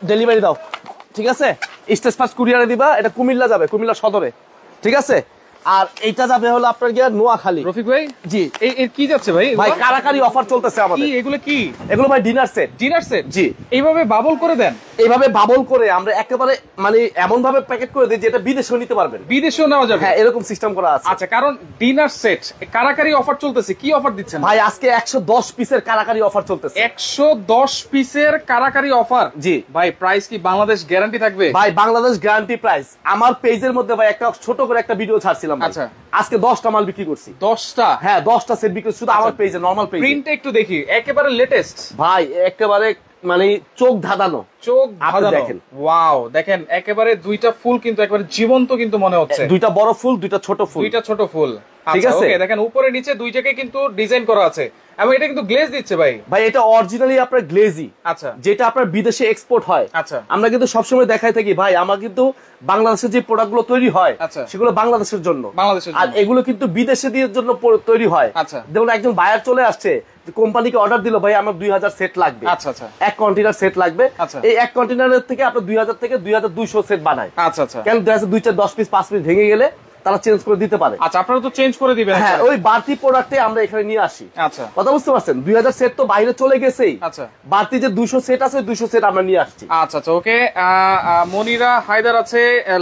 Delivery দাও, ঠিক আছে? স্টেজ ফার্স্ট কুরিয়ারে দিবা, এটা কুমিল্লা যাবে, কুমিল্লা সদরে, ঠিক আছে? আর এইটা যাবে হলো আপনার গিয়ে নোয়াখালী। রফিক ভাই, জি এর কি যাচ্ছে ভাই? ভাই কারাকারি অফার চলতেছে আমাদের। কি এগুলো? কি এগুলো ভাই ডিনার সেট। Dinner set? জি। এইভাবে বাবল করে দেন? এইভাবে বাবল করে আমরা একেবারে মানে এমন ভাবে প্যাকেট করে দিই যেটা বিদেশেও নিতে পারবেন। বিদেশেও নেওয়া যাবে? হ্যাঁ, এরকম সিস্টেম করা আছে। আচ্ছা, কারণ ডিনার সেট কারাকারি অফার চলতেছে, কি অফার দিচ্ছেন ভাই? আজকে 110 পিসের কারাকারি অফার চলতেছে। 110 পিসের কারাকারি অফার? জি ভাই। প্রাইস কি বাংলাদেশ গ্যারান্টি থাকবে? ভাই বাংলাদেশ গ্যারান্টি প্রাইস। আমার পেজের মধ্যে ভাই একটা ছোট করে একটা ভিডিও ছাড়ছিলাম। আচ্ছা, আজকে 10টা মাল বিক্রি করছি। 10টা? হ্যাঁ, 10টা সেট বিক্রি শুধু আমার পেজে, নরমাল পেজে। প্রিন্ট একটু দেখি, একেবারে লেটেস্ট ভাই, একেবারে মানে চোখ ধাঁধানো। চোখ ধাঁধানো। দেখেন, ওয়াও, দেখেন একেবারে দুইটা ফুল কিন্তু একেবারে জীবন্ত কিন্তু মনে হচ্ছে। দুইটা বড় ফুল, দুইটা ছোট ফুল। দুইটা ছোট ফুল, ঠিক আচ্ছা। আছে, ওকে, দেখেন উপরে নিচে দুই জায়গায় কিন্তু ডিজাইন করা আছে এবং এটা কিন্তু গ্লেজ দিচ্ছে ভাই। ভাই এটা অরিজিনালি আপনার গ্লেজি। আচ্ছা। যেটা আপনার বিদেশে এক্সপোর্ট হয়। আচ্ছা। আমরা কিন্তু সবসময় দেখাই থাকি ভাই, আমরা কিন্তু বাংলাদেশে যে প্রোডাক্ট গুলো তৈরি হয় সেগুলো বাংলাদেশের জন্য, আর এগুলো কিন্তু বিদেশে দিয়ে জন্য তৈরি হয়। আচ্ছা। যেমন একজন বায়ার চলে আসছে, কোম্পানিকে অর্ডার দিল, ভাই আমার 2000 সেট লাগবে। আচ্ছা আচ্ছা। এক কন্টেনার সেট লাগবে। এই এক কন্টেনারের থেকে আপনার 2000 থেকে 2200 সেট বানায়। আচ্ছা আচ্ছা। কেন? 2 10 পিস 5 পিস ভেঙে গেলে তারা চেঞ্জ করে দিতে পারে। আচ্ছা, আপনারা তো চেঞ্জ করে দিবেন? হ্যাঁ, ওই বাড়তি প্রোডাক্টে আমরা এখানে নিয়ে আসি। আচ্ছা, কথা বুঝতে পারছেন? 2000 সেট তো বাইরে চলে গেছেই। আচ্ছা। বাড়তি যে 200 সেট আছে, 200 সেট আমরা নিয়ে আসছি। আচ্ছা আচ্ছা। ওকে, মনিরা হায়দার আছে,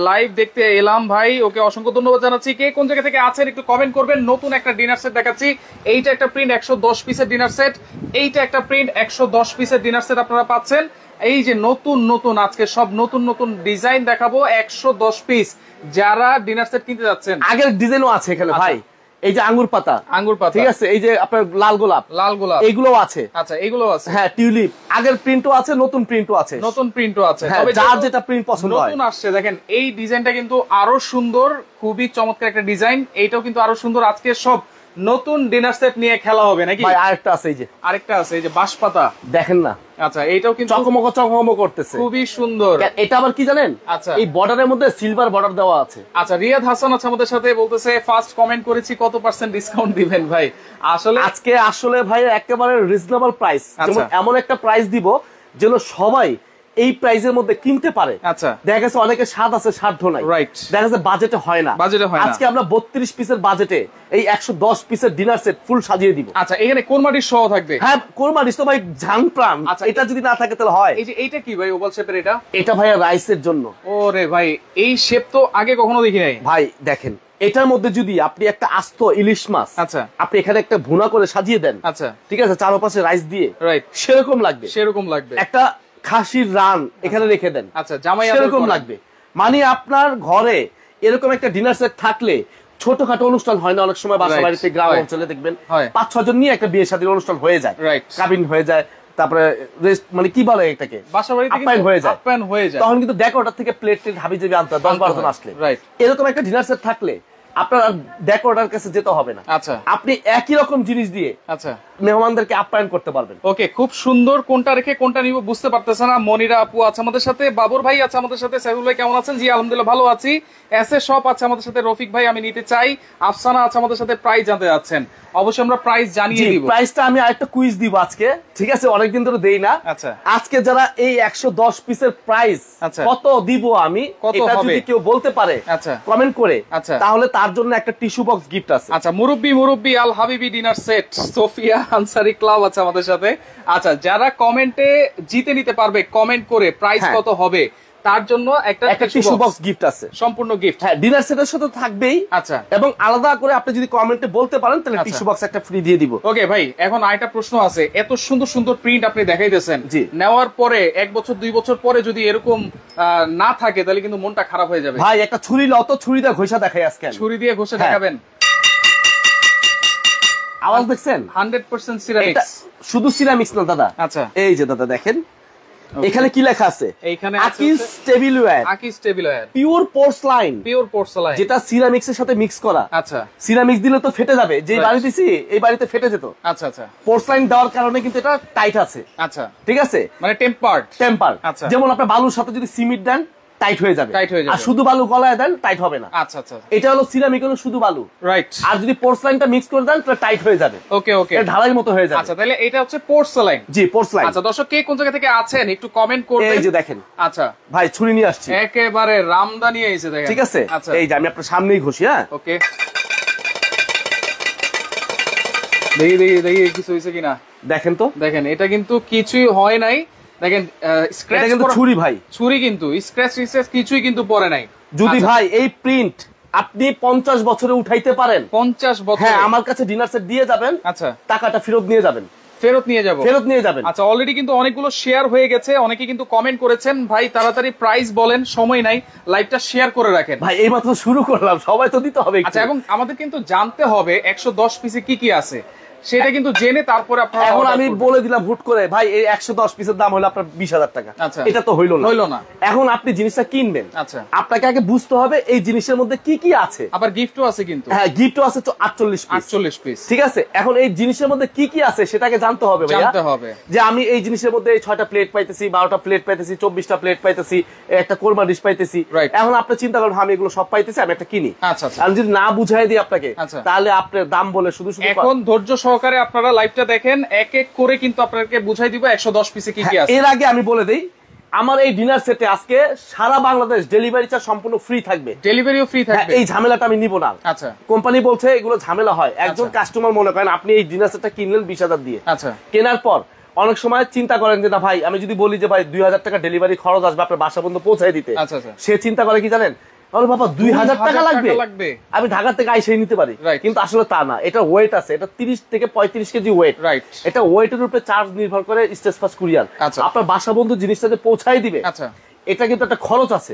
লাইভ দেখতে এলাম ভাই, ওকে অসংখ্য ধন্যবাদ জানাচ্ছি। কে কোন জায়গা থেকে আছেন একটু কমেন্ট করবেন। নতুন একটা ডিনার সেট দেখাচ্ছি। এইটা একটা প্রিন্ট 110 পিসের ডিনার সেট, এইটা একটা প্রিন্ট 110 পিসের ডিনার সেট আপনারা পাচ্ছেন। এই যে নতুন নতুন আজকে সব নতুন নতুন ডিজাইন দেখাবো, 110 পিস। যারা ডিনার সেট কিনতে যাচ্ছেন, আগের ডিজাইনও আছে এখানে ভাই। এই যে আঙ্গুর পাতা, আঙ্গুর পাতা, ঠিক আছে? এই যে আপনার লাল গোলাপ, লাল গোলাপ, এগুলোও আছে। আচ্ছা, এগুলো আছে। হ্যাঁ, টিউলিপ আগের প্রিন্টও আছে, নতুন প্রিন্টও আছে। নতুন প্রিন্টও আছে। তবে যার যেটা প্রিন্ট পছন্দ হয়। নতুন আসছে, দেখেন এই ডিজাইনটা কিন্তু আরো সুন্দর, খুবই চমৎকার একটা ডিজাইন। এইটাও কিন্তু আরো সুন্দর। আজকে সব নতুন ডিনার সেট নিয়ে খেলা হবে নাকি ভাই? আরেকটা আছে, এই যে আরেকটা আছে, এই যে বাঁশপাতা, দেখেন না? আচ্ছা, এইটাও কিন্তু চকমক চকমক করতেছে, খুবই সুন্দর। এটা আবার কি জানেন? আচ্ছা, এই বর্ডারের মধ্যে সিলভার বর্ডার দেওয়া আছে। আচ্ছা, রিয়াদ হাসান আছে আমাদের সাথে, বলতেছে ফার্স্ট কমেন্ট করেছি, কত % ডিসকাউন্ট দিবেন ভাই? আসলে আজকে আসলে ভাই একেবারে রিজনেবল প্রাইস। যেমন এমন একটা প্রাইস দিব যেন সবাই এই প্রাইসের মধ্যে কিনতে পারে। আচ্ছা, দেখা গেছে অনেকে স্বাদ আছে, সাধ্য নাই। রাইট। দেখা গেছে বাজেটে হয় না। আজকে আমরা 32 পিসের বাজেটে এই 110 পিসের ডিনার সেট ফুল সাজিয়ে দিব। আচ্ছা, এখানে কোরমাটির সহ থাকবে? হ্যাঁ, কোরমাটির তো ভাই জান প্রাণ। আচ্ছা, এটা যদি না থাকে তাহলে হয়? এই যে এইটা কি ভাই, ওভাল শেপের? এটা ভাই রাইসের জন্য। ওরে ভাই, এই শেপ তো আগে কখনো দেখি নাই ভাই। দেখেন, এটার মধ্যে যদি আপনি একটা আস্ত ইলিশ মাছ, আচ্ছা, আপনি এখানে একটা ভুনা করে সাজিয়ে দেন, আচ্ছা, ঠিক আছে, চারপাশে রাইস দিয়ে, রাইট, সেরকম লাগবে। সেরকম লাগবে। একটা খাসির রান এখানে রেখে দেন, আচ্ছা, জামাই সেরকম লাগবে। মানে আপনার ঘরে এরকম একটা ডিনার সেট থাকলে ছোটখাটো অনুষ্ঠান হয় না অনেক সময়? বাসা বাড়িতে, গ্রাম অঞ্চলে দেখবেন 5-6 জন নিয়ে একটা বিয়ে শাদীর অনুষ্ঠান হয়ে যায়, কাবিন হয়ে যায়, তারপরে মানে কি বলে এটাকে, বাসা বাড়িতে আপ্যায়ন হয়ে যায়। তখন কিন্তু ডেকোরেটর থেকে প্লেট হাবি জাবি আনতে হয় 10-12 জন আসলে। এরকম একটা ডিনার সেট থাকলে আপনার ডেকোরেটর কাছে যেতে হবে না। আচ্ছা, আপনি একই রকম জিনিস দিয়ে আচ্ছা মেহমানদেরকে আপ্যায়ন করতে পারবেন। ওকে, খুব সুন্দর। কোনটা রেখে কোনটা নিব বুঝতে পারতেছে না। মনিরা আপু আছে আমাদের সাথে, বাবর ভাই আছে আমাদের সাথে, সাইফুল ভাই কেমন আছেন? জি আলহামদুলিল্লাহ ভালো আছি। এসএ শপ আছে আমাদের সাথে, রফিক ভাই আমি নিতে চাই। আফসানা আছে আমাদের সাথে, প্রাইস জানতে যাচ্ছেন। অবশ্যই আমরা প্রাইস জানিয়ে দিব। প্রাইসটা আমি আরেকটা কুইজ দিব আজকে, ঠিক আছে? অনেকদিন ধরে দেই না। আচ্ছা, আজকে যারা এই 110 পিসের প্রাইস কত দিব আমি, এটা যদি কেউ বলতে পারে কমেন্ট করে, তাহলে তার জন্য একটা টিস্যু বক্স গিফট আছে। আচ্ছা, মুরব্বি আল হাবিবি dinner set, Sofia Ansari club আছে আমাদের সাথে। আচ্ছা, যারা কমেন্টে জিতে নিতে পারবে কমেন্ট করে প্রাইস কত হবে, তার জন্য একটা টিস্যু বক্স গিফট আছে, সম্পূর্ণ গিফট। হ্যাঁ, ডিনার সেটের সাথে থাকবেই। আচ্ছা, এবং আলাদা করে আপনি যদি কমেন্টে বলতে পারেন তাহলে টিস্যু বক্স একটা ফ্রি দিয়ে দিব। ওকে ভাই, এখন আরেকটা প্রশ্ন আছে। এত সুন্দর সুন্দর প্রিন্ট আপনি দেখাইতেছেন, নেওয়ার পরে 1 বছর 2 বছর পরে যদি এরকম না থাকে তাহলে কিন্তু মনটা খারাপ হয়ে যাবে। ভাই একটা ছুরি লও তো, ছুরি দিয়ে ঘষা দেখাই আজকে। ছুরি দিয়ে ঘষে দেখাবেন? আওয়াজ দেখছেন? 100% সিরামিক্স। শুধু সিরামিক্স না দাদা। আচ্ছা, এই যে দাদা দেখেন এখানে কি লেখা আছে? এইখানে আকিস টেবিলওয়্যার, আকিস tableware, pure porcelain, pure porcelain, যেটা সিরামিক্স এর সাথে মিক্স করা। আচ্ছা, সিরামিক্স দিলে তো ফেটে যাবে, যে বাড়ি দিছি এই বাড়িতে ফেটে যেত। আচ্ছা আচ্ছা, পোর্সলাইন দেওয়ার কারণে কিন্তু এটা টাইট আছে। আচ্ছা, ঠিক আছে, মানে টেম্পার। আচ্ছা, যেমন আপনি বালুর সাথে যদি সিমেন্ট দেন টাইট হয়ে যাবে, আর শুধু বালু গলায় দেন টাইট হবে না। আচ্ছা আচ্ছা, এটা হলো সিরামিক হলো শুধু বালু, রাইট। আর যদি পোর্সলাইনটা মিক্স করে দেন তাহলে টাইট হয়ে যাবে। ওকে ওকে, এটা ঢালাইয়ের মতো হয়ে যাবে। আচ্ছা, তাহলে এটা হচ্ছে পোর্সলাইন। জি, পোর্সলাইন। আচ্ছা দর্শক, কে কোন জায়গা থেকে আছেন একটু কমেন্ট করবেন। এই যে দেখেন, আচ্ছা ভাই ছুরি নিয়ে আসছি, একেবারে রামদা নিয়ে এসে দেখেন, ঠিক আছে। আচ্ছা, এই যে আমি আপনার সামনেই ঘষি। হ্যাঁ, ওকে, দেখি দেখি দেখি কিছু হয়েছে কিনা দেখেন তো, দেখেন এটা কিন্তু কিছুই হয় নাই। দেখেন স্ক্র্যাচ কিন্তু ছুরি ভাই, ছুরি কিন্তু স্ক্র্যাচ রিসেস কিছুই কিন্তু পড়ে নাই। যদি ভাই এই প্রিন্ট আপনি 50 বছরে উঠাইতে পারেন, 50 বছর, হ্যাঁ, আমার কাছে ডিনার সেট দিয়ে যাবেন। আচ্ছা, টাকাটা ফেরত নিয়ে যাবেন। ফেরত নিয়ে যাব, ফেরত নিয়ে যাবেন। আচ্ছা, অলরেডি কিন্তু অনেকগুলো শেয়ার হয়ে গেছে, অনেকে কিন্তু কমেন্ট করেছেন ভাই তাড়াতাড়ি প্রাইস বলেন, সময় নাই, লাইভটা শেয়ার করে রাখেন। ভাই এইমাত্র শুরু করলাম, সবাই তো দিতে হবে। আচ্ছা, এবং আমাদের কিন্তু জানতে হবে 110 পিসে কি কি আছে, সেটা কিন্তু জেনে তারপরে আপনারা। এখন আমি বলে দিলাম হুট করে, ভাই এই 110 পিসের দাম হলো আপনার 20,000 টাকা। আচ্ছা, এটা তো হইলো না। এখন আপনি জিনিসটা কিনবেন, আচ্ছা, আপনাকে আগে বুঝতে হবে এই জিনিসের মধ্যে কি কি আছে। আবার গিফটও আছে কিন্তু। হ্যাঁ, গিফটও আছে 48 পিস। ঠিক আছে, এখন এই জিনিসের মধ্যে কি কি আছে সেটাকে জানতে হবে ভাইয়া, জানতে হবে যে আমি এই জিনিসের মধ্যে 6টা প্লেট পাইতেছি, 12টা প্লেট পাইতেছি, 24টা প্লেট পাইতেছি, একটা কোরমা ডিশ পাইতেছি। এখন আপনি চিন্তা করেন আমি এগুলো সব পাইতেছি, আমি একটা কিনি। আচ্ছা, আমি যদি না বুঝাই দিই আপনাকে, তাহলে আপনার দাম বলে শুধু শুধু। এখন ধৈর্য সহকারে আপনারা লাইভটা দেখেন, এক এক করে কিন্তু আপনাকে বুঝাই দিব 110 পিসে কি কি আছে। এর আগে আমি বলে দেই, আমার এই ডিনার সেটে আজকে সারা বাংলাদেশ ডেলিভারি চার্জ সম্পূর্ণ ফ্রি থাকবে। ডেলিভারিও ফ্রি থাকবে, এই ঝামেলাটা আমি নিব না। আচ্ছা, কোম্পানি বলছে এগুলো ঝামেলা হয়। একজন কাস্টমার মনে করেন আপনি এই ডিনার সেটটা কিনলেন 20,000 দিয়ে। আচ্ছা, কেনার পর অনেক সময় চিন্তা করেন যে না ভাই, আমি যদি বলি যে ভাই 2,000 টাকা ডেলিভারি খরচ আসবে আপনার বাসা পর্যন্ত পৌঁছায় দিতে, সে চিন্তা করে কি জানেন, তাহলে বাবা 2,000 টাকা লাগবে, আমি ঢাকা থেকে আইসে নিতে পারি। কিন্তু আসলে তা না, এটা ওয়েট আছে, এটা 30 থেকে 35 কেজি ওয়েট। এটা ওয়েটের উপরে চার্জ নির্ভর করে স্টেজ ফাস্ট কুরিয়ার আপনার বাসা বন্ধু জিনিসটা যে পৌঁছায় দিবে, এটা কিন্তু একটা খরচ আছে,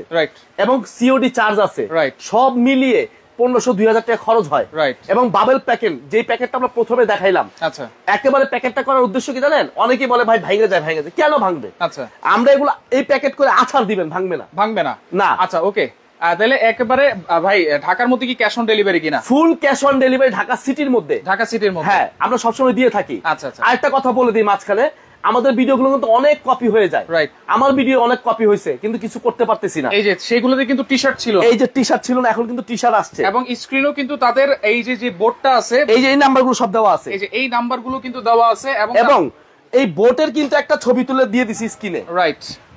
এবং সিওডি চার্জ আছে, সব মিলিয়ে 1500-2000 টাকা খরচ হয়। এবং বাবেল প্যাকেট, যে প্যাকেটটা আমরা প্রথমে দেখাইলাম, একেবারে প্যাকেটটা করার উদ্দেশ্য কি জানেন, অনেকেই বলে ভাই ভাঙে যায়, কেন ভাঙবে? আমরা এগুলো এই প্যাকেট করে আছাড় দিবেন, ভাঙবে না না। আচ্ছা, ওকে, তাহলে একেবারে ভাই ঢাকার মধ্যে কি ক্যাশ অন ডেলিভারি কিনা? Full cash on delivery Dhaka সিটির মধ্যে। হ্যাঁ, আমরা সবসময় দিয়ে থাকি। আচ্ছা, আরেকটা কথা বলে দিই মাঝখানে, আমাদের ভিডিওগুলো কিন্তু অনেক কপি হয়ে যায়। আমার ভিডিও অনেক কপি হয়েছে, কিন্তু কিছু করতে পারতেছি না। এই যে সেগুলোতে কিন্তু টি শার্ট ছিল, এই যে টি শার্ট ছিল না, এখন কিন্তু টি শার্ট আসছে, এবং স্ক্রিনও কিন্তু তাদের এই যে বোর্ডটা আছে, এই যে এই নাম্বারগুলো সব দেওয়া আছে, এই যে এই নাম্বারগুলো কিন্তু দেওয়া আছে, এবং এই বোর্ডের কিন্তু একটা ছবি তুলে দিয়ে দিছি স্ক্রিনে।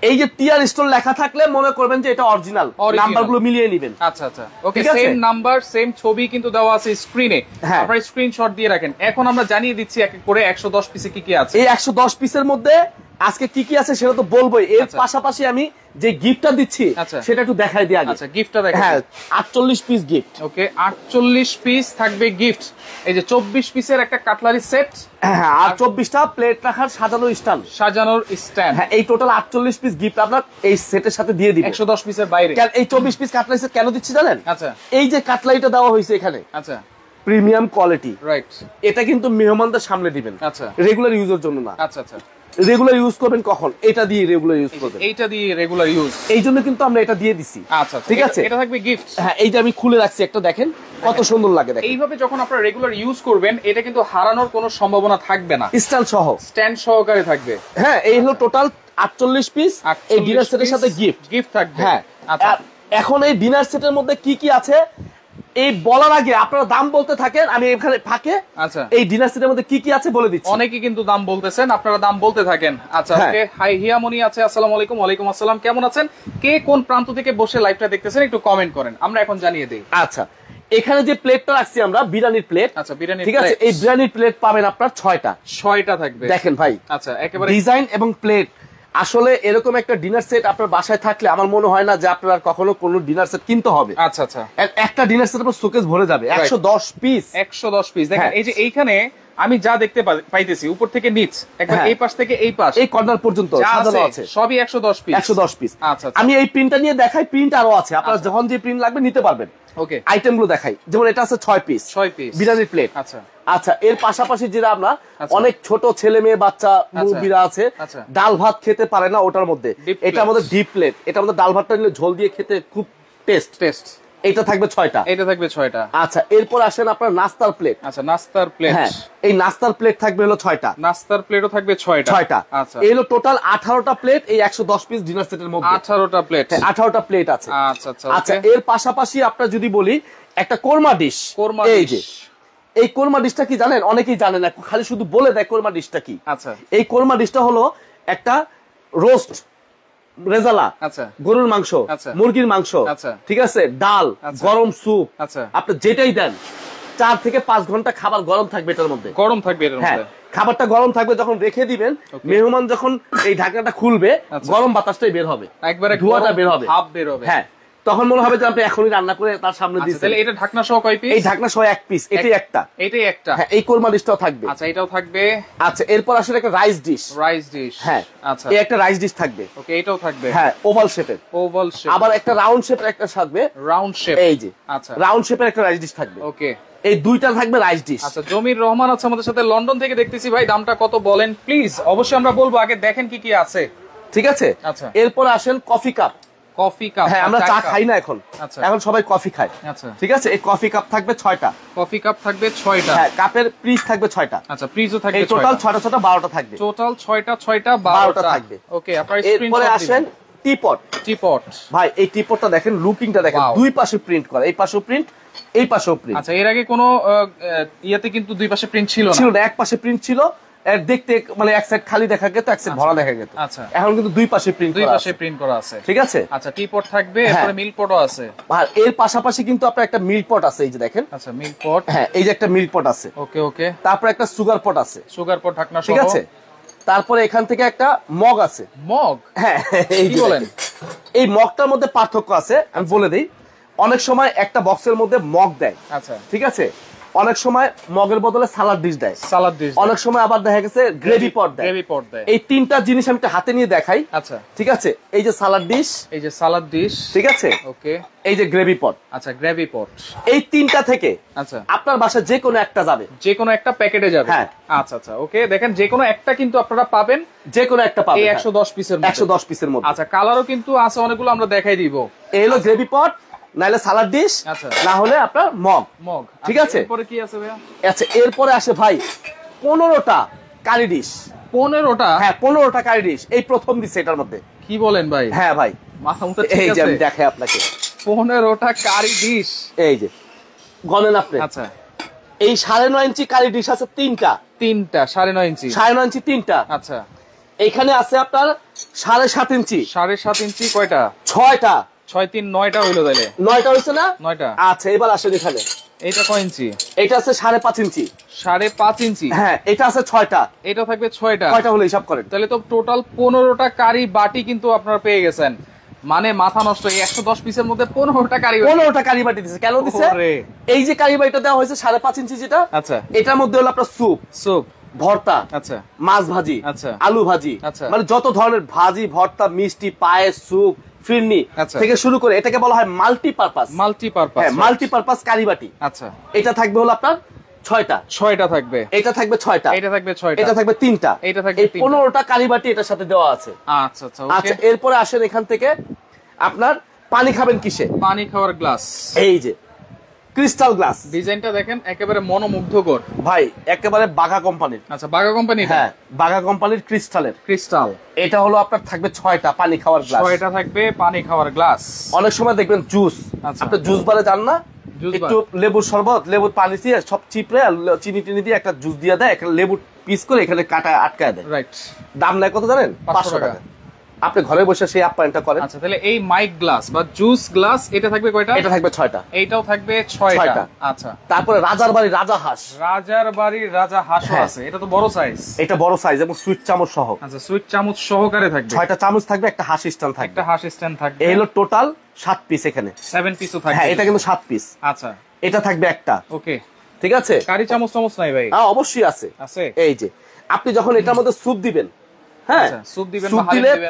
এই যে টিআর স্টোর লেখা থাকলে মনে করবেন যে এটা অরিজিনাল, নাম্বারগুলো মিলিয়ে নেবেন। আচ্ছা, ওকে, সেম নাম্বার সেম ছবি কিন্তু দেওয়া আছে স্ক্রিনে, আপনারা স্ক্রিনশট দিয়ে রাখেন। এখন আমরা জানিয়ে দিচ্ছি এক এক করে 110 পিসে কি কি আছে। এই 110 পিসের মধ্যে আজকে কি কি আছে সেটা তো বলবোই, এর পাশাপাশি আমি যে গিফটটা দিচ্ছি সেটা একটু দেখাই দিই আগে। আচ্ছা, গিফটটা দেখাই। হ্যাঁ, 48 পিস গিফট। ওকে, 48 পিস থাকবে গিফট। এই যে 24 পিসের একটা কাটলারি সেট, হ্যাঁ, আর 24টা প্লেট রাখার সাজানোর স্ট্যান্ড। হ্যাঁ, এই টোটাল 48 পিস গিফট আপনার এই সেটের সাথে দিয়ে দিবেন 110 পিসের বাইরে। এই 24 পিস কাটলারি সেট কেন দিচ্ছি জানেন? আচ্ছা, এই যে কাটলারিটা দেওয়া হয়েছে এখানে, আচ্ছা, প্রিমিয়াম কোয়ালিটি, রাইট, এটা কিন্তু মেহমানদের সামনে দিবেন, আচ্ছা, রেগুলার ইউজের জন্য না। আচ্ছা, রেগুলার ইউজ করবেন কখন? এটা দিয়ে রেগুলার ইউজ করবেন, এইটা দিয়ে রেগুলার ইউজ, এই জন্য কিন্তু আমরা এটা দিয়ে দিছি। আচ্ছা, ঠিক আছে, এটা থাকবে গিফট। হ্যাঁ, এই যে আমি খুলে রাখছি, একটা দেখেন কত সুন্দর লাগে। দেখেন, এইভাবে যখন আপনারা রেগুলার ইউজ করবেন, এটা কিন্তু হারানোর কোনো সম্ভাবনা থাকবে না, স্ট্যান্ড সহকারে থাকবে। হ্যাঁ, এই হলো টোটাল 48 পিস এই ডিনার সেটের সাথে গিফট থাকবে। হ্যাঁ, আচ্ছা, এখন এই ডিনার সেটের মধ্যে কি কি আছে এই বলার আগে আপনারা দাম বলতে থাকেন, আমি এখানে ফাঁকে আচ্ছা এই ডিনার সেটের মধ্যে কি কি আছে বলে দিচ্ছি। অনেকেই কিন্তু দাম বলতেছেন, আপনারা দাম বলতে থাকেন। আচ্ছা, ওকে, হাই হিয়ামনি আছে, আসসালামু আলাইকুম। ওয়ালাইকুম আসসালাম, কেমন আছেন? কে কোন প্রান্ত থেকে বসে লাইভটা দেখতেছেন একটু কমেন্ট করেন, আমরা এখন জানিয়ে দেই। আচ্ছা, এখানে যে প্লেটটা রাখছি আমরা বিরিয়ানির প্লেট। আচ্ছা, বিরিয়ানির, ঠিক আছে, এই বিরিয়ানির প্লেট পাবেন আপনার 6টা থাকবে। দেখেন ভাই, আচ্ছা, একেবারে ডিজাইন এবং প্লেট। আসলে এরকম একটা ডিনার সেট আপনার বাসায় থাকলে আমার মনে হয় না যে আপনার কখনো কোনো ডিনার সেট কিনতে হবে। আচ্ছা, একটা ডিনার সেট আপনার শোকেস ভরে যাবে। 110 পিস দেখেন। এই যে এইখানে আমি যা দেখতে পাইতেছি উপর থেকে নিচ, একবার এই পাশ থেকে এই পাশ, এই কর্নার পর্যন্ত সাজানো আছে, সবই 110 পিস। আচ্ছা, আমি এই প্রিন্টটা নিয়ে দেখাই, প্রিন্ট আরো আছে, আপনারা যখন যে প্রিন্ট লাগবে নিতে পারবেন। ওকে, আইটেমগুলো দেখাই, যেমন এটা আছে 6 পিস বিরিয়ানির প্লেট। আচ্ছা, এর পাশাপাশি যেটা আমরা অনেক ছোট ছেলে মেয়ে বাচ্চা মুরব্বিরা আছে ডাল ভাত খেতে পারে না, ওটার মধ্যে এটা আমাদের ডিপ প্লেট, এটা আমাদের ডাল ভাতটা নিলে ঝোল দিয়ে খেতে খুব টেস্ট। এটা থাকবে 6টা। এটা থাকবে 6টা। আচ্ছা, এরপর আসেন আপনার নাস্তার প্লেট। আচ্ছা, নাস্তার প্লেট। হ্যাঁ, এই নাস্তার প্লেট থাকবে হলো 6টা। নাস্তার প্লেটও থাকবে 6টা। 6টা। আচ্ছা, এই হলো টোটাল 18টা প্লেট এই 110 পিস ডিনার সেটের মধ্যে। 18টা প্লেট। 18টা প্লেট আছে। আচ্ছা আচ্ছা। আচ্ছা, এর পাশাপাশি আপনারা যদি বলি একটা কোরমা ডিশ। এই যে এই কোরমা ডিশটা কি জানেন? অনেকেই জানে না, খালি শুধু বলে দেয় কোরমা ডিশটা কি। আচ্ছা, এই কোরমা ডিশটা হলো একটা রোস্ট রেজালা, আচ্ছা, গরুর মাংস, আচ্ছা, মুরগির মাংস, আচ্ছা, ঠিক আছে, ডাল, গরম স্যুপ, আচ্ছা, আপনি যেটাই দেন 4 থেকে 5 ঘন্টা খাবার গরম থাকবে এটার মধ্যে। গরম থাকবে এটার মধ্যে। হ্যাঁ, খাবারটা গরম থাকবে, যখন রেখে দিবেন মেহমান যখন এই ঢাকনাটা খুলবে গরম বাতাসটাই বের হবে, একবারে ধোঁয়াটা বের হবে, ভাপ বের হবে। হ্যাঁ, তখন মনে হবে যে আপনি এখনই রান্না করে তার সামনে দিয়েছেন। তাহলে এটা ঢাকনা সহ কয় পিস? এই ঢাকনা সহ 1 পিস, এটাই একটা। এটাই একটা। হ্যাঁ, এই কোরমা ডিশটাও থাকবে। আচ্ছা, এটাও থাকবে। আচ্ছা, এরপর আসলে একটা রাইস ডিশ। Rice dish. হ্যাঁ, আচ্ছা, এই একটা রাইস ডিশ থাকবে। ওকে, এটাও থাকবে। হ্যাঁ, ওভাল শেপের। Oval shape. আবার একটা রাউন্ড শেপের একটা থাকবে। Round shape. এই যে আচ্ছা, রাউন্ড শেপের একটা রাইস ডিশ থাকবে। ওকে, এই দুইটা থাকবে রাইস ডিশ। আচ্ছা, জমির রহমান আছে আমাদের সাথে লন্ডন থেকে, দেখতেছি ভাই দামটা কত বলেন প্লিজ। অবশ্যই আমরা বলবো, আগে দেখেন কি কি আছে। ঠিক আছে। আচ্ছা, এরপর আসেন কফি কাপ। Coffee cup. হ্যাঁ, আমরা চা খাই না এখন, আচ্ছা, এখন সবাই কফি খায়। আচ্ছা, ঠিক আছে, এই কফি কাপ থাকবে 6টা। কফি কাপ থাকবে 6টা। হ্যাঁ, কাপের পিস থাকবে 6টা। আচ্ছা, প্রিজও থাকবে 6টা। এই টোটাল 6টা 6টা 12টা থাকবে। টোটাল 6টা 6টা 12টা থাকবে। ওকে, আপনারা স্ক্রিনশট দিন। এরপরে আসেন টিপট। টিপট ভাই, এই টিপটটা দেখেন, লুকিংটা দেখেন, দুই পাশে প্রিন্ট করা, এই পাশেও প্রিন্ট, এই পাশেও প্রিন্ট। আচ্ছা, এর আগে কোনো ইয়াতে কিন্তু দুই পাশে প্রিন্ট ছিল না? ছিল না, এক পাশে প্রিন্ট ছিল, দেখতে মানে এক সাইড খালি দেখা যেত, এক সাইড ভরা দেখা যেত। আচ্ছা, এখন কিন্তু দুই পাশে প্রিন্ট করা, দুই পাশে প্রিন্ট করা আছে। ঠিক আছে। আচ্ছা, টিপট থাকবে, এরপরে মিল পটও আছে। আর এর পাশাপাশি কিন্তু আপনার একটা মিল পট আছে, এই যে দেখেন। আচ্ছা, মিল পট। হ্যাঁ, এই যে একটা মিল পট আছে। ওকে ওকে। তারপর একটা সুগার পট আছে। সুগার পট ঢাকনা সহ। ঠিক আছে। তারপরে এখান থেকে একটা মগ আছে। মগ? হ্যাঁ, এই কি বলেন? এই মগটার মধ্যে পার্থক্য আছে, আমি বলে দিই। অনেক সময় একটা বক্সের মধ্যে মগ দেয়। আচ্ছা, ঠিক আছে। অনেক সময় মগের বদলে সালাদ ডিশ দেয়। সালাদ ডিশ। অনেক সময় আবার দেখা গেছে গ্রেভি পট দেয়। গ্রেভি পট দেয়। এই তিনটা জিনিস আমি হাতে নিয়ে দেখাই। আচ্ছা, ঠিক আছে। এই যে সালাদ ডিশ, এই যে সালাদ ডিশ, ঠিক আছে। ওকে, এই যে গ্রেভি পট। আচ্ছা, গ্রেভি পট। এই তিনটা থেকে আচ্ছা, আপনার বাসায় যে কোনো একটা যাবে, যে কোনো একটা প্যাকেটে যাবে। হ্যাঁ, আচ্ছা আচ্ছা, ওকে, দেখেন যে কোনো একটা কিন্তু আপনারা পাবেন, যে কোনো একটা পাবেন এই 110 পিসের মধ্যে। 110 পিসের মধ্যে। আচ্ছা, কালারও কিন্তু আছে অনেকগুলো, আমরা দেখাই দিব। এই হলো গ্রেভি পট, নাইলে সালাদ ডিশ, আচ্ছা, না হলে আপনার মগ। মগ, ঠিক আছে। এরপরে কি আছে ভাইয়া? আচ্ছা, এরপরে আসে ভাই 15টা কারি ডিশ। 15টা? হ্যাঁ, 15টা কারি ডিশ এই প্রথম দিছে এটার মধ্যে। কি বলেন ভাই? হ্যাঁ ভাই, মাথা মুথা ঠিক এই যে আছে? আমি দেখাই আপনাকে 15টা কারি ডিশ। এই যে গণেন আপনি। আচ্ছা, এই 9.5 ইঞ্চি কারি ডিশ আছে 3টা। 3টা 9.5 ইঞ্চি? 9.5 ইঞ্চি 3টা। আচ্ছা, এখানে আছে আপনার 7.5 ইঞ্চি। 7.5 ইঞ্চি কয়টা? 6টা। 6 3 9টা হইলো তাইলে? 9টা হইছে না? 9টা। আচ্ছা, এবার আসেন এখানে। এটা কয় ইঞ্চি? এটা আছে 5.5 ইঞ্চি। 5.5 ইঞ্চি? হ্যাঁ, এটা আছে 6টা। এটা থাকবে 6টা। কয়টা হলো হিসাব করেন? তাহলে তো টোটাল 15টা কারি বাটি কিন্তু আপনারা পেয়ে গেছেন। মানে মাথা নষ্ট, এই 110 পিসের মধ্যে 15টা কারি বাটি। 15টা কারি বাটি দিছে। কেন দিছে? এই যে কারি বাটিটা দেওয়া হয়েছে 5.5 ইঞ্চি যেটা, আচ্ছা, এটার মধ্যে হলো আপনার স্যুপ, ভর্তা, আচ্ছা, মাছ ভাজি, আচ্ছা, আলু ভাজি, আচ্ছা, মানে যত ধরনের ভাজি, ভর্তা, মিষ্টি, পায়েস, স্যুপ, ফিরনি থেকে শুরু করে এটাকে বলা হয় মাল্টিপারপাস। মাল্টিপারপাস। হ্যাঁ, মাল্টিপারপাস কারি বাটি। আচ্ছা, এটা থাকবে হলো আপনার 6টা। 6টা থাকবে। এটা থাকবে 6টা। এটা থাকবে 6টা। এটা থাকবে 3টা। এটা থাকবে 3টা। 15টা কারি বাটি এটার সাথে দেওয়া আছে। আচ্ছা আচ্ছা, ওকে। আচ্ছা, এরপরে আসেন এখান থেকে আপনার পানি খাবেন কিসে? পানি খাওয়ার গ্লাস। এই যে ক্রিস্টাল গ্লাস। ডিজাইনটা দেখেন, একেবারে মনোমুগ্ধকর ভাই, একেবারে বাঘা কোম্পানির। আচ্ছা, বাঘা কোম্পানি? হ্যাঁ, বাঘা কোম্পানির ক্রিস্টালের। ক্রিস্টাল। এটা হলো আপনার থাকবে 6টা পানি খাওয়ার গ্লাস। 6টা থাকবে পানি খাওয়ার গ্লাস। অনেক সময় দেখবেন জুস, আপনি জুস বারে যান না, একটু লেবুর শরবত, লেবুর পানি দিয়ে সব চিপড়ে চিনি টিনি দিয়ে একটা জুস দিয়ে দেয়, একটা লেবুর পিস করে এখানে কাটা আটকায় দেয়। রাইট। দাম নেয় কত জানেন? 500 টাকা। আপনি ঘরে বসে সেই আপ্যায়নটা করেন। আচ্ছা, তাহলে এই মাইক গ্লাস বা জুস গ্লাস এটা থাকবে কয়টা? এটা থাকবে 6টা। এইটাও থাকবে 6টা। আচ্ছা, তারপরে রাজার বাড়ি রাজা হাঁস। রাজার বাড়ির রাজা হাঁসও আছে। এটা তো বড় সাইজ। এটা বড় সাইজ এবং সুইট চামচ সহ। আচ্ছা, সুইট চামচ সহকারে থাকবে। 6টা চামচ থাকবে, একটা হাঁস স্ট্যান্ড থাকবে। একটা হাঁস স্ট্যান্ড থাকবে। এই হলো টোটাল 7 পিস এখানে। 7 পিসও থাকবে। হ্যাঁ, এটা কিন্তু 7 পিস। আচ্ছা, এটা থাকবে একটা। ওকে, ঠিক আছে। কারি চামচ চামচ নাই ভাই? হ্যাঁ, অবশ্যই আছে। আছে। এই যে আপনি যখন এটার মধ্যে স্যুপ দিবেন, হ্যাঁ, স্যুপ দিবেন বা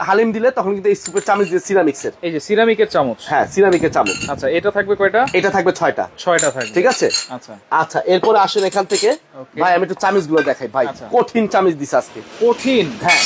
হালিম দিলে তখন কিন্তু এই স্যুপের চামচ দিয়ে সিরামিক্সের। এই যে সিরামিকের চামচ। হ্যাঁ, সিরামিকের চামচ। আচ্ছা, এটা থাকবে কয়টা? এটা থাকবে 6টা। 6টা থাকবে। ঠিক আছে। আচ্ছা আচ্ছা, এরপরে আসেন এখান থেকে। ভাই, আমি একটু চামচগুলো দেখাই। ভাই, কঠিন চামচ দিছে আজকে। কঠিন? হ্যাঁ,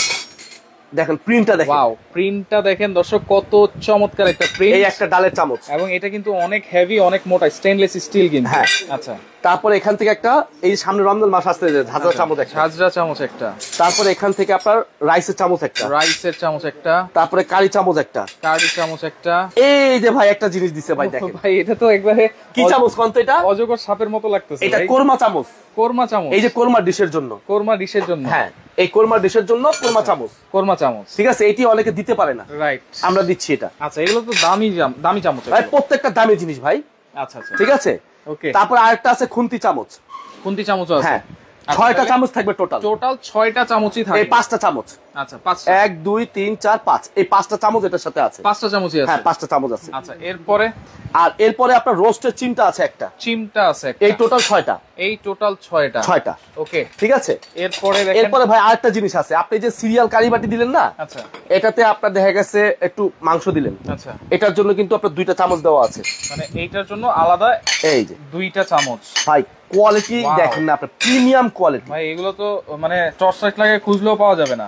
দেখেন প্রিন্টটা দেখেন, ওয়াও প্রিন্টটা দেখেন দর্শক, কত চমৎকার একটা প্রিন্ট। এই একটা ডালের চামচ, এবং এটা কিন্তু অনেক হেভি, অনেক মোটা, স্টেনলেস স্টিল কিন্তু। হ্যাঁ আচ্ছা, তারপরে এখান থেকে একটা, এই সামনে রমজান মাস আসছে, ঝাঁঝরা চামচ একটা, ঝাঁঝরা চামচ একটা। তারপরে এখান থেকে আপনার রাইসের চামচ একটা, রাইসের চামচ একটা। তারপরে কারি চামচ একটা, কারি চামচ একটা। এই যে ভাই একটা জিনিস দিছে ভাই, দেখেন ভাই এটা তো একবারে কি চামচ কোন তো, এটা অজগর সাপের মতো লাগতেছে। এটা কোরমা চামচ, কোরমা চামচ, এই যে কোরমা ডিশের জন্য, কোরমা ডিশের জন্য। হ্যাঁ এই কোরমা ডিশের জন্য কোরমা চামচ, কোরমা চামচ, ঠিক আছে। এটি অনেকে দিতে পারে না, রাইট, আমরা দিচ্ছি এটা। আচ্ছা, এগুলো তো দামি দামি চামচ ভাই, প্রত্যেকটা দামি জিনিস ভাই। আচ্ছা আচ্ছা, ঠিক আছে। ওকে, তারপর আরেকটা আছে খুন্তি চামচ, খুন্তি চামচ আছে। হ্যাঁ 6টা চামচ থাকবে টোটাল, 6টা চামচই থাকবে। এই 5টা চামচ, আচ্ছা 5, 1 2 3 4 5, এই 5টা চামচ এটার সাথে আছে, 5টা চামচই আছে। হ্যাঁ 5টা চামচ আছে। আচ্ছা, এরপরে আর এরপরে আপনার রোস্টের চিমটা আছে একটা, চিমটা আছে একটা। এই টোটাল 6টা, এই টোটাল 6টা। ওকে, ঠিক আছে। এরপরে দেখেন, এরপরে ভাই আরেকটা জিনিস আছে, আপনি যে সিরিয়াল কারি বাটি দিলেন না, আচ্ছা এটাতে আপনার দেখা গেছে একটু মাংস দিলেন, আচ্ছা, এটার জন্য কিন্তু আপনার 2টা চামচ দেওয়া আছে, মানে এইটার জন্য আলাদা এই যে 2টা চামচ। ভাই কোয়ালিটি দেখেন না, আপনার প্রিমিয়াম কোয়ালিটি ভাই, এগুলো তো মানে টর্চ লাইট লাগে খুঁজলেও পাওয়া যাবে না,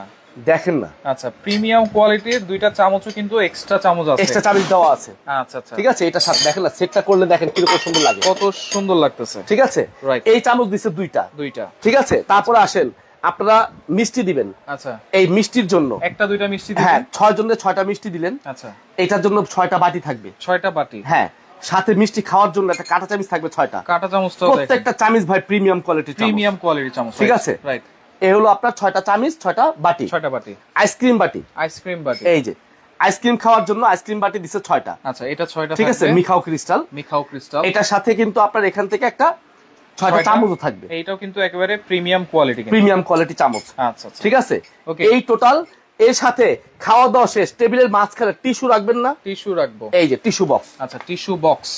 দেখেন না। আচ্ছা, প্রিমিয়াম কোয়ালিটির 2টা চামচও কিন্তু এক্সট্রা চামচ আছে, এক্সট্রা চামচ দেওয়া আছে। আচ্ছা আচ্ছা, ঠিক আছে। এটা সাথে দেখেন না, সেটটা করলে দেখেন কিরকম সুন্দর লাগে, কত সুন্দর লাগতেছে। ঠিক আছে। রাইট, এই চামচ দিছে 2টা, ঠিক আছে। তারপরে আসেন আপনারা মিষ্টি দিবেন, আচ্ছা, এই মিষ্টির জন্য 1টা 2টা মিষ্টি দিবেন, হ্যাঁ 6 জনের 6টা মিষ্টি দিলেন, আচ্ছা, এটার জন্য 6টা বাটি থাকবে, 6টা বাটি, হ্যাঁ। সাথে মিষ্টি খাওয়ার জন্য একটা কাঁটা চামচ থাকবে 6টা, কাঁটা চামচ তো প্রত্যেকটা চামচ ভাই প্রিমিয়াম কোয়ালিটির, প্রিমিয়াম কোয়ালিটির চামচ, ঠিক আছে। রাইট, এই হলো আপনার 6টা চামচ, 6টা বাটি, 6টা বাটি। আইসক্রিম বাটি, আইসক্রিম বাটি, এই যে আইসক্রিম খাওয়ার জন্য আইসক্রিম বাটি দিছে 6টা, আচ্ছা, এটা 6টা, ঠিক আছে। মিখাও ক্রিস্টাল, মিখাও ক্রিস্টাল, এটার সাথে কিন্তু আপনার এখান থেকে একটা 6টা চামচও থাকবে, এইটাও কিন্তু একেবারে প্রিমিয়াম কোয়ালিটি, প্রিমিয়াম কোয়ালিটি চামচ, আচ্ছা আচ্ছা, ঠিক আছে। ওকে, এই টোটাল এর সাথে খাওয়া দাওয়া শেষ, টেবিলের মাঝখানে টিস্যু রাখবেন না, টিস্যু রাখবো, এই যে টিস্যু বক্স, আচ্ছা, টিস্যু বক্স,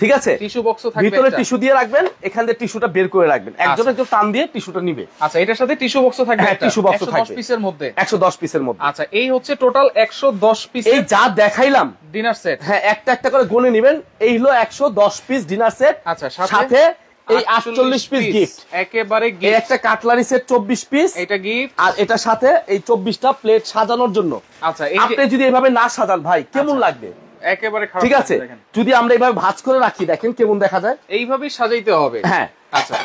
ঠিক আছে। টিস্যু বক্সও থাকবে, ভিতরে টিস্যু দিয়ে রাখবেন, এখান থেকে টিস্যুটা বের করে রাখবেন, একজন একজন টান দিয়ে টিস্যুটা নিবে। আচ্ছা, এটার সাথে টিস্যু বক্সও থাকবে, হ্যাঁ টিস্যু বক্সও থাকবে 110 পিসের মধ্যে, 110 পিসের মধ্যে। আচ্ছা, এই হচ্ছে টোটাল 110 পিস এই যা দেখাইলাম ডিনার সেট, হ্যাঁ একটা একটা করে গুনে নেবেন, এই হলো 110 পিস ডিনার সেট, আচ্ছা, সাথে এই 48 পিস গিফট, একেবারে এই গিফট, একটা কাটলারি সেট 24 পিস, এটা গিফট, আর এটার সাথে এই 24টা প্লেট সাজানোর জন্য। আচ্ছা, এই আপনি যদি এভাবে না সাজান ভাই কেমন লাগবে, একেবারে খারাপ, ঠিক আছে। যদি আমরা এইভাবে ভাঁজ করে রাখি দেখেন কেমন দেখা যায়, এইভাবেই সাজাইতে হবে, হ্যাঁ আচ্ছা,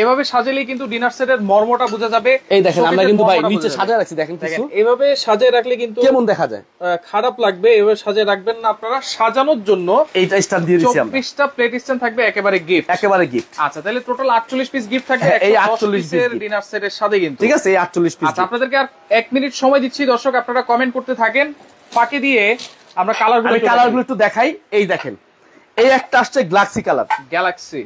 এভাবে সাজালেই কিন্তু ডিনার সেটের মর্মটা বোঝা যাবে। এই দেখেন আমরা কিন্তু ভাই নিচে সাজিয়ে রাখছি, দেখেন কিছু এভাবে সাজিয়ে রাখলে কিন্তু কেমন দেখা যায়, খারাপ লাগবে, এভাবে সাজিয়ে রাখবেন না আপনারা। সাজানোর জন্য এইটা স্ট্যান্ড দিয়ে দিয়েছি আমরা, 24টা প্লেট স্ট্যান্ড থাকবে, একেবারে গিফট, একেবারে গিফট। আচ্ছা, তাহলে টোটাল 48 পিস গিফট থাকবে এই 110 48 পিসের ডিনার সেটের সাথে কিন্তু, ঠিক আছে। এই 48 পিস, আচ্ছা, আপনাদেরকে আর 1 মিনিট সময় দিচ্ছি দর্শক, আপনারা কমেন্ট করতে থাকেন, ফাঁকে দিয়ে আমরা কালারগুলো একটু দেখাই। এই দেখেন, এই একটা আসছে গ্যালাক্সি কালার, গ্যালাক্সি,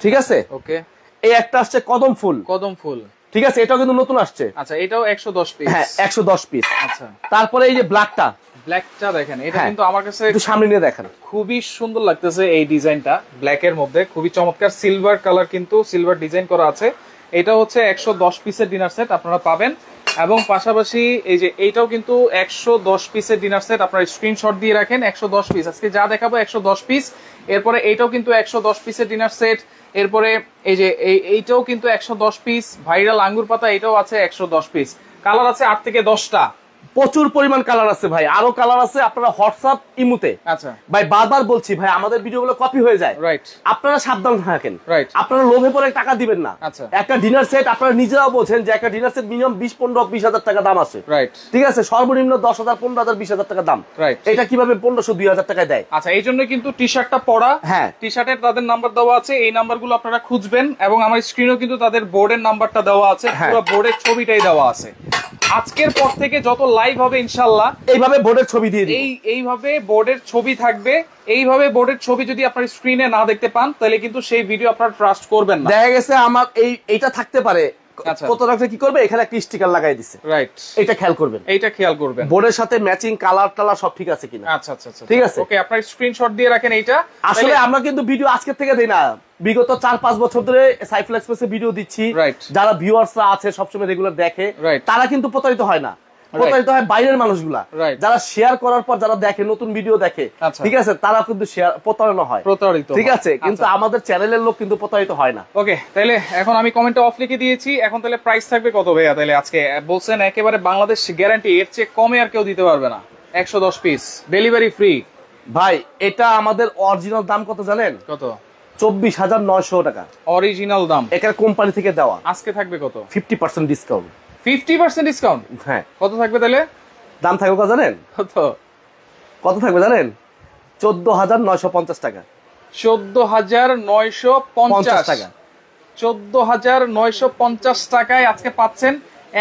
ঠিক আছে। ওকে, এই একটা আসছে কদম ফুল, কদম ফুল, ঠিক আছে। এটাও কিন্তু নতুন আসছে, আচ্ছা, এটাও 110 পিস, হ্যাঁ 110 পিস। আচ্ছা, তারপরে এই যে ব্ল্যাকটা, ব্ল্যাকটা দেখেন, এটা কিন্তু আমার কাছে একটু সামনে নিয়ে দেখেন, খুবই সুন্দর লাগতেছে এই ডিজাইনটা, ব্ল্যাক এর মধ্যে খুবই চমৎকার, সিলভার কালার কিন্তু সিলভার ডিজাইন করা আছে। এটা হচ্ছে 110 পিসের ডিনার সেট আপনারা পাবেন, এবং পাশাপাশি এই যে এইটাও কিন্তু 110 পিসের ডিনার সেট, আপনারা স্ক্রিনশট দিয়ে রাখেন, 110 পিস আজকে যা দেখাবো 110 পিস। এরপরে এইটাও কিন্তু 110 পিসের ডিনার সেট, এরপরে এই যে এইটাও কিন্তু 110 পিস, ভাইরাল আঙ্গুর পাতা এটাও আছে 110 পিস, কালার আছে 8 থেকে 10টা, প্রচুর পরিমাণ কালার আছে ভাই, আরো কালার আছে। আপনারা হোয়াটসঅ্যাপ ইমুতে, আচ্ছা ভাই বারবার বলছি ভাই আমাদের ভিডিওগুলো কপি হয়ে যায়, রাইট, আপনারা সাবধান থাকেন, রাইট, আপনারা লোভে পড়ে টাকা দিবেন না। আচ্ছা, একটা ডিনার সেট আপনারা নিজেরাও বোঝেন যে একটা ডিনার সেট মিনিমাম 20-15-20 হাজার টাকা দাম আছে, রাইট, ঠিক আছে। সর্বনিম্ন 10,000 15,000 20,000 টাকা দাম, রাইট। এটা কিভাবে 1500-2000 টাকায় দেয়? আচ্ছা, এই জন্য কিন্তু টি শার্টটা পরা, হ্যাঁ, টি শার্টের তাদের নাম্বার দেওয়া আছে, এই নাম্বারগুলো আপনারা খুঁজবেন, এবং আমার স্ক্রিনেও কিন্তু তাদের বোর্ডের নাম্বারটা দেওয়া আছে, পুরো বোর্ডের ছবিটাই দেওয়া আছে। আজকের পর থেকে যত লাইভ হবে ইনশাআল্লাহ এইভাবে বোর্ডের ছবি দিয়ে দিই, এইভাবে বোর্ডের ছবি থাকবে। এইভাবে বোর্ডের ছবি যদি আপনার স্ক্রিনে না দেখতে পান তাহলে কিন্তু সেই ভিডিও আপনারা ট্রাস্ট করবেন না। দেখা গেছে আমার এইটা থাকতে পারে, কত রাখলে কি করবে, এখানে একটা স্টিকার লাগাই দিছে, রাইট, এটা খেয়াল করবেন, এইটা খেয়াল করবেন বোর্ডের সাথে ম্যাচিং কালার টালার সব ঠিক আছে কিনা। আচ্ছা আচ্ছা আচ্ছা, ঠিক আছে, ওকে, আপনার স্ক্রিনশট দিয়ে রাখেন। এইটা আসলে আমরা কিন্তু ভিডিও আজকে থেকে দেই না, বিগত 4-5 বছর ধরে সাইফুল এক্সপ্রেসে ভিডিও দিচ্ছি, রাইট। যারা ভিউয়ার্সরা আছে সবসময় রেগুলার দেখে, তারা কিন্তু প্রতারিত হয় না। প্রতারিত হয় বাইরের মানুষগুলা, যারা শেয়ার করার পর যারা দেখে, নতুন ভিডিও দেখে, ঠিক আছে, তারা কিন্তু প্রতারণা হয়, প্রতারিত, ঠিক আছে, কিন্তু আমাদের চ্যানেলের লোক কিন্তু প্রতারিত হয় না। ওকে, তাহলে এখন আমি কমেন্টে অফ লিখে দিয়েছি। এখন তাহলে প্রাইস থাকবে কত ভাইয়া? তাহলে আজকে বলছেন একেবারে বাংলাদেশ গ্যারান্টি, এর চেয়ে কমে আর কেউ দিতে পারবে না। 110 পিস, ডেলিভারি ফ্রি। ভাই এটা আমাদের অরিজিনাল দাম কত জানেন? কত? 24,900 টাকা অরিজিনাল দাম, এটা কোম্পানি থেকে দেওয়া। আজকে থাকবে কত? 50% ডিসকাউন্ট। 50% ডিসকাউন্ট? হ্যাঁ। কত থাকবে তাহলে? দাম থাকবে কত জানেন? কত থাকবে জানেন? 14,950 টাকা। 14,950 টাকা। 14,950 টাকায় আজকে পাচ্ছেন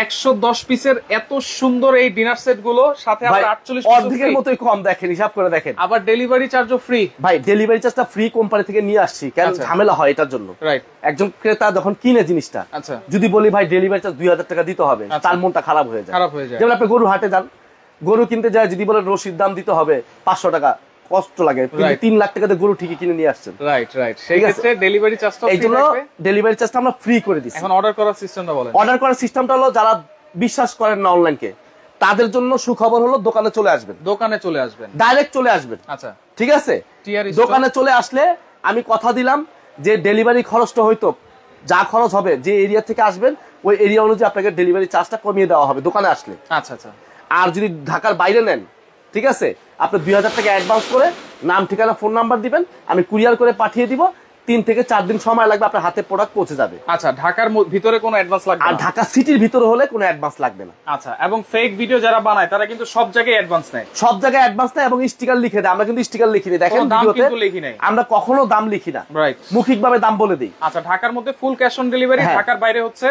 110 পিসের এত সুন্দর এই ডিনার সেট গুলো, সাথে আবার 48 অর্ধেকের মতোই কম, দেখেন হিসাব করে দেখেন। আবার ডেলিভারি চার্জও ফ্রি। ভাই ডেলিভারি চার্জটা ফ্রি কোম্পানি থেকে নিয়ে আসছি, কেন ঝামেলা হয় এটার জন্য। রাইট। একজন ক্রেতা যখন কিনে জিনিসটা, আচ্ছা, যদি বলি ভাই ডেলিভারি চার্জ 2000 টাকা দিতে হবে, তার মনটা খারাপ হয়ে যায়। যেমন আপনি গরু হাটে যান, গরু কিনতে যায়, যদি বলে রসিদ দাম দিতে হবে 500 টাকা, কষ্ট লাগে, 3 লাখ টাকাতে গরু ঠিকই কিনে নিয়ে আসছেন। Right right. সেই ক্ষেত্রে ডেলিভারি চার্জটা ফ্রি থাকবে। ডেলিভারি চার্জটা আমরা ফ্রি করে দিচ্ছি। এখন অর্ডার করার সিস্টেমটা বলেন। অর্ডার করার সিস্টেমটা হলো, যারা বিশ্বাস করেন না অনলাইনকে, তাদের জন্য সুখবর হলো দোকানে চলে আসবেন। দোকানে চলে আসবেন, ডাইরেক্ট চলে আসবেন। আচ্ছা, ঠিক আছে। দোকানে চলে আসলে আমি কথা দিলাম যে ডেলিভারি খরচটা হয়তো যা খরচ হবে, যে এরিয়া থেকে আসবেন ওই এরিয়া অনুযায়ী আপনাকে ডেলিভারি চার্জটা কমিয়ে দেওয়া হবে দোকানে আসলে। আচ্ছা আচ্ছা। আর যদি ঢাকার বাইরে নেন, ঠিক আছে, আপনি 2000 টাকা অ্যাডভান্স করে নাম, ঠিকানা, ফোন নাম্বার দিবেন, আমি কুরিয়ার করে পাঠিয়ে দিব। 3 থেকে 4 দিন সময় লাগবে, আপনার হাতে প্রোডাক্ট পৌঁছে যাবে। আচ্ছা, ঢাকার ভিতরে কোনো অ্যাডভান্স লাগবে না? আর ঢাকা সিটির ভিতরে হলে কোনো অ্যাডভান্স লাগবে না। আচ্ছা, এবং ফেক ভিডিও যারা বানায় তারা কিন্তু সব জায়গায় অ্যাডভান্স নেয়। সব জায়গায় অ্যাডভান্স নেয় এবং স্টিকার লিখে দেয়। আমরা কিন্তু স্টিকার লিখি না, দেখেন ভিডিওতে আমরা কখনো দাম লিখি না, রাইট, মৌখিকভাবে দাম বলে দিই। আচ্ছা, ঢাকার মধ্যে ফুল ক্যাশ অন ডেলিভারি, ঢাকার বাইরে হচ্ছে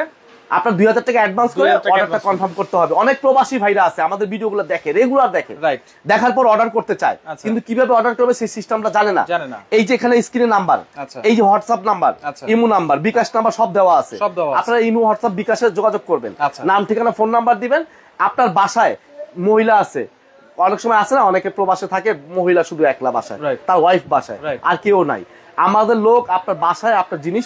আপনার 2000 টাকা অ্যাডভান্স করে অর্ডারটা কনফার্ম করতে হবে। অনেক প্রবাসী ভাইরা আছে আমাদের ভিডিওগুলো দেখে, রেগুলার দেখে, রাইট, দেখার পর অর্ডার করতে চায়, কিন্তু কিভাবে অর্ডার করবে সেই সিস্টেমটা জানে না। এই যে এখানে স্ক্রিনে নাম্বার, এই যে হোয়াটসঅ্যাপ নাম্বার, ইমো নাম্বার, বিকাশ নাম্বার সব দেওয়া আছে। আপনারা ইমো, হোয়াটসঅ্যাপ, বিকাশে যোগাযোগ করবেন, নাম, ঠিকানা, ফোন নাম্বার দিবেন। আপনার বাসায় মহিলা আছে, অনেক সময় আছে না, অনেকে প্রবাসে থাকে, মহিলা শুধু একলা বাসায়, তার ওয়াইফ বাসায়, আর কেউ নাই, আমাদের লোক আপনার বাসায় আপনার জিনিস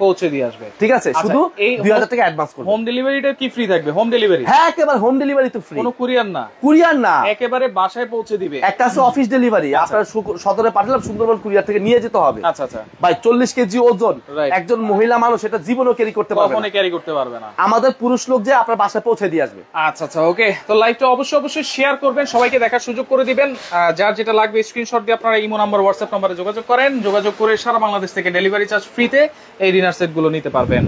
পৌঁছে দিয়ে আসবে। ঠিক আছে, শুধু 2000 টাকা অ্যাডভান্স করবেন। হোম ডেলিভারিটা কি ফ্রি থাকবে? Home delivery? হ্যাঁ, একেবারে হোম ডেলিভারি তো ফ্রি, কোনো কুরিয়ার না। কুরিয়ার না, একেবারে বাসায় পৌঁছে দিবে। একটা আছে অফিস ডেলিভারি, আপনার সদরে পাঠালাম, সুন্দরবন কুরিয়ার থেকে নিয়ে যেতে হবে। আচ্ছা আচ্ছা। ভাই 40 কেজি ওজন, একজন মহিলা মানুষ এটা জীবনও ক্যারি করতে পারবে না, কখনো ক্যারি করতে পারবে না। আমাদের পুরুষ লোক যে আপনার বাসায় পৌঁছে দিয়ে আসবে। আচ্ছা আচ্ছা, ওকে। তো লাইভটা অবশ্যই শেয়ার করবেন, সবাইকে দেখার সুযোগ করে দিবেন। যার যেটা লাগবে স্ক্রিনশট দিয়ে আপনারা ইমো নাম্বার, হোয়াটসঅ্যাপ নাম্বারে যোগাযোগ করেন। যোগাযোগ করে সারা বাংলাদেশ থেকে ডেলিভারি চার্জ ফ্রিতে এই ডিনার সেট গুলো নিতে পারবেন।